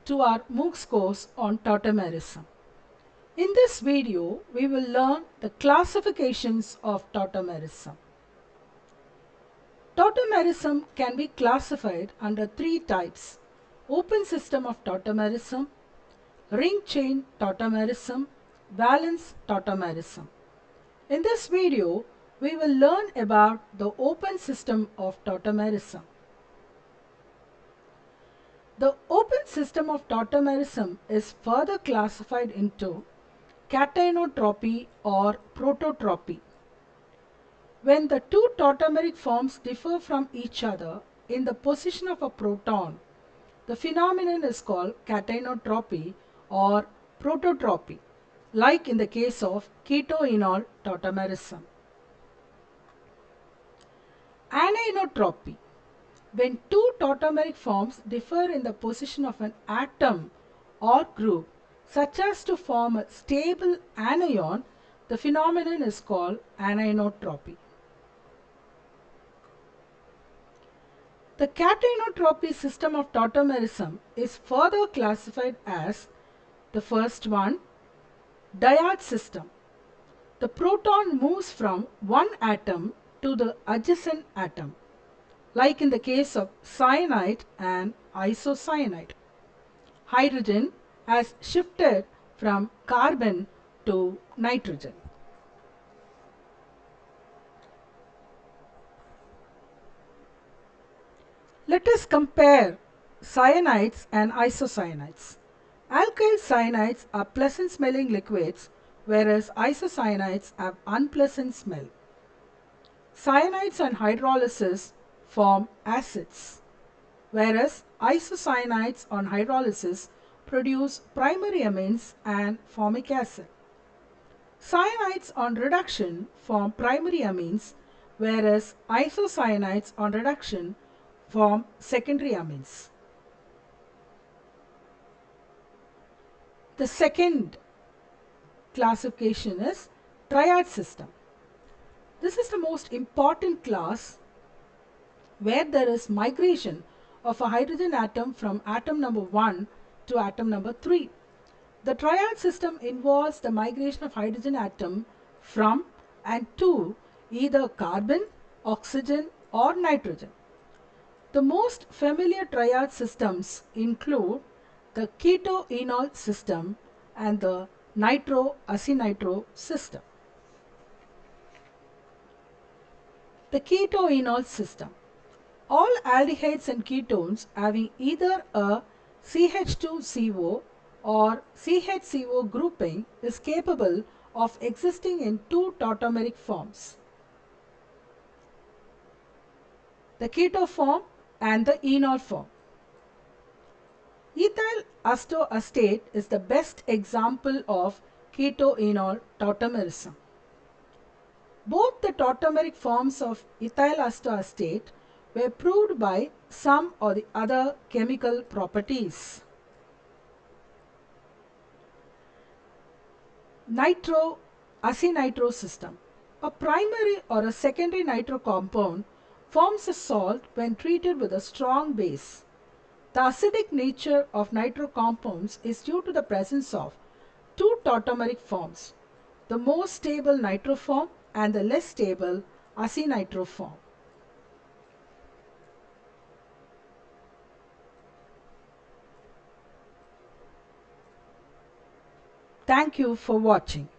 to our MOOCs course on tautomerism. In this video, we will learn the classifications of tautomerism. Tautomerism can be classified under three types: open system of tautomerism, ring chain tautomerism, valence tautomerism. In this video, we will learn about the open system of tautomerism. The open system of tautomerism is further classified into catenotropy or prototropy. When the two tautomeric forms differ from each other in the position of a proton, the phenomenon is called catenotropy or prototropy, like in the case of ketoenol tautomerism. Aninotropy. When two tautomeric forms differ in the position of an atom or group such as to form a stable anion, the phenomenon is called aninotropy. The catenotropy system of tautomerism is further classified as the first one, dyad system. The proton moves from one atom to the adjacent atom, like in the case of cyanide and isocyanide. Hydrogen has shifted from carbon to nitrogen. Let us compare cyanides and isocyanides. Alkyl cyanides are pleasant smelling liquids, whereas isocyanides have unpleasant smell. Cyanides on hydrolysis form acids, whereas isocyanides on hydrolysis produce primary amines and formic acid. Cyanides on reduction form primary amines, whereas isocyanides on reduction form secondary amines. The second classification is triad system. This is the most important class where there is migration of a hydrogen atom from atom number 1 to atom number 3. The triad system involves the migration of hydrogen atom from and to either carbon, oxygen or nitrogen. The most familiar triad systems include the keto-enol system and the nitro-acynitro system. The keto-enol system. All aldehydes and ketones having either a CH2CO or CHCO grouping is capable of existing in two tautomeric forms, the keto form and the enol form. Ethyl acetate is the best example of keto-enol tautomerism. Both the tautomeric forms of ethyl acetate were proved by some or the other chemical properties. Nitro-acynitro system. A primary or a secondary nitro compound forms a salt when treated with a strong base. The acidic nature of nitro compounds is due to the presence of two tautomeric forms, the more stable nitro form and the less stable acynitro form. Thank you for watching.